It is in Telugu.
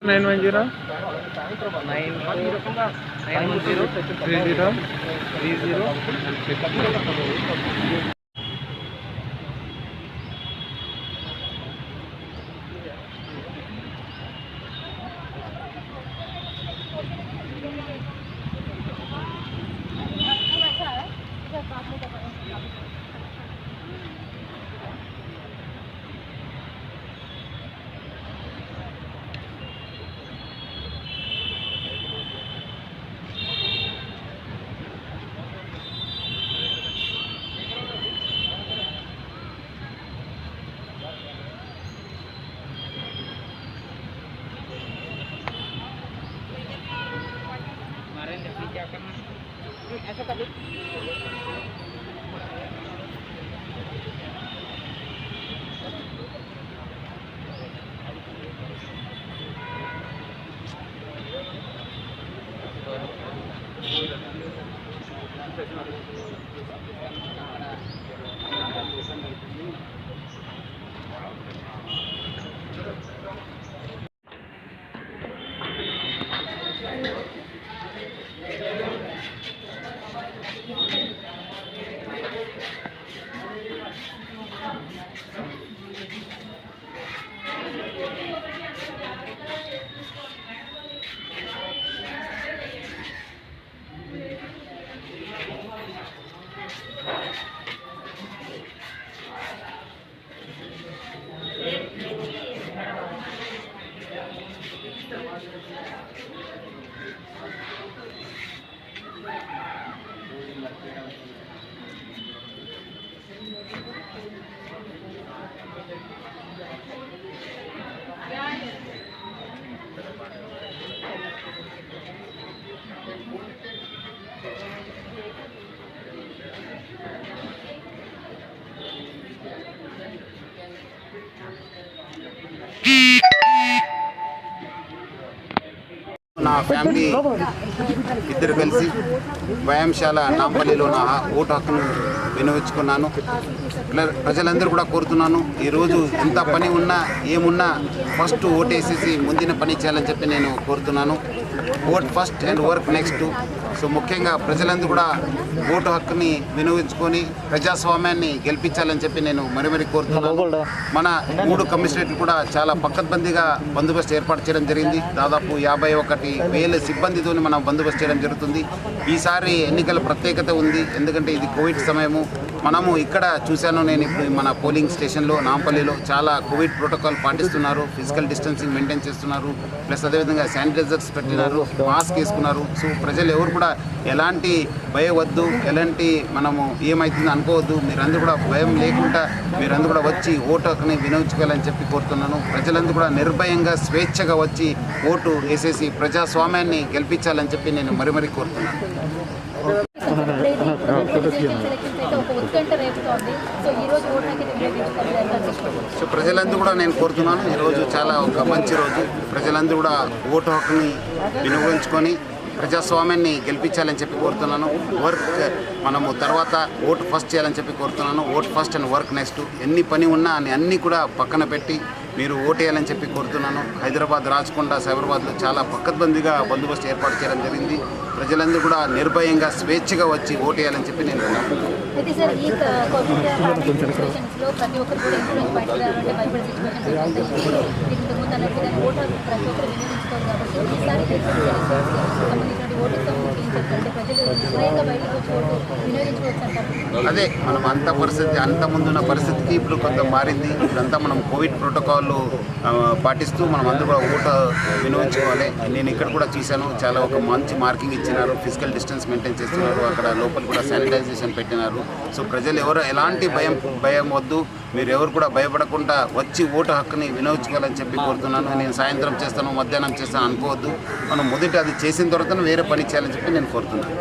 910 30 क्या करना ऐसा कर నా ఫ్యామిలీ ఇద్దరు కలిసి వ్యాయామశాల నాంపల్లిలో నా ఓటు హక్కును వినియోగించుకున్నాను. ప్రజలందరూ కూడా కోరుతున్నాను, ఈరోజు ఎంత పని ఉన్నా ఏమున్నా ఫస్ట్ ఓటేసేసి ముందిన పని చేయాలని చెప్పి నేను కోరుతున్నాను. Vote first and work next. So ముఖ్యంగా ప్రజలందరూ కూడా ఓటు హక్కుని వినియోగించుకొని ప్రజాస్వామ్యాన్ని గెలిపించాలని చెప్పి నేను మరీ కోరుతున్నాను. మన 3 కమిషనరేట్లు కూడా చాలా పకడ్బందీగా బందోబస్తు ఏర్పాటు చేయడం జరిగింది. దాదాపు 51,000 సిబ్బందితో మనం బందోబస్తు చేయడం జరుగుతుంది. ఈసారి ఎన్నికల ప్రత్యేకత ఉంది, ఎందుకంటే ఇది కోవిడ్ సమయము. మనము ఇక్కడ చూశాను, నేను ఇప్పుడు మన పోలింగ్ స్టేషన్లో నాంపల్లిలో చాలా కోవిడ్ ప్రోటోకాల్ పాటిస్తున్నారు, ఫిజికల్ డిస్టెన్సింగ్ మెయింటైన్ చేస్తున్నారు, ప్లస్ అదేవిధంగా శానిటైజర్స్ పెట్టినారు, మాస్క్ వేసుకున్నారు. సో ప్రజలు ఎవరు కూడా ఎలాంటి భయం వద్దు, ఎలాంటి మనము ఏమవుతుందో అనుకోవద్దు. మీరందరూ కూడా భయం లేకుండా మీరందరూ కూడా వచ్చి ఓటు హక్కుని వినియోగించుకోవాలని చెప్పి కోరుతున్నాను. ప్రజలందరూ కూడా నిర్భయంగా స్వేచ్ఛగా వచ్చి ఓటు వేసేసి ప్రజాస్వామ్యాన్ని గెలిపించాలని చెప్పి నేను మరీ కోరుతున్నాను. సో ప్రజలందరూ కూడా నేను కోరుతున్నాను, ఈరోజు చాలా ఒక మంచి రోజు. ప్రజలందరూ కూడా ఓటు హక్కుని వినియోగించుకొని ప్రజాస్వామ్యాన్ని గెలిపించాలని చెప్పి కోరుతున్నాను. వర్క్ మనము తర్వాత ఓటు ఫస్ట్ చేయాలని చెప్పి కోరుతున్నాను. Vote first and work next. ఎన్ని పని ఉన్నా అన్నీ కూడా పక్కన పెట్టి మీరు ఓటు వేయాలని చెప్పి కోరుతున్నాను. హైదరాబాద్, రాచకొండ, సైబరాబాద్లో చాలా పకడ్బందీగా బందోబస్తు ఏర్పాటు చేయడం జరిగింది. ప్రజలందరూ కూడా నిర్భయంగా స్వేచ్ఛగా వచ్చి ఓటు వేయాలని చెప్పి నేను అదే మనం అంత ముందున్న పరిస్థితికి ఇప్పుడు కొంత మారింది. ఇప్పుడంతా మనం కోవిడ్ ప్రోటోకాల్ పాటిస్తూ మనం అందరూ కూడా ఓటు వినియోగించుకోవాలి. నేను ఇక్కడ కూడా చూశాను, చాలా ఒక మంచి మార్కింగ్ ఇచ్చినారు, ఫిజికల్ డిస్టెన్స్ మెయింటైన్ చేస్తున్నారు, అక్కడ లోపల కూడా శానిటైజేషన్ పెట్టినారు. సో ప్రజలు ఎవరు ఎలాంటి భయం వద్దు, మీరు ఎవరు కూడా భయపడకుండా వచ్చి ఓటు హక్కుని వినియోగించుకోవాలని చెప్పి కోరుతున్నాను. నేను సాయంత్రం చేస్తాను, మధ్యాహ్నం చేస్తాను అనుకోవద్దు. మనం మొదట అది చేసిన తర్వాత వేరే పని చేయాలని చెప్పి నేను కోరుతున్నాను.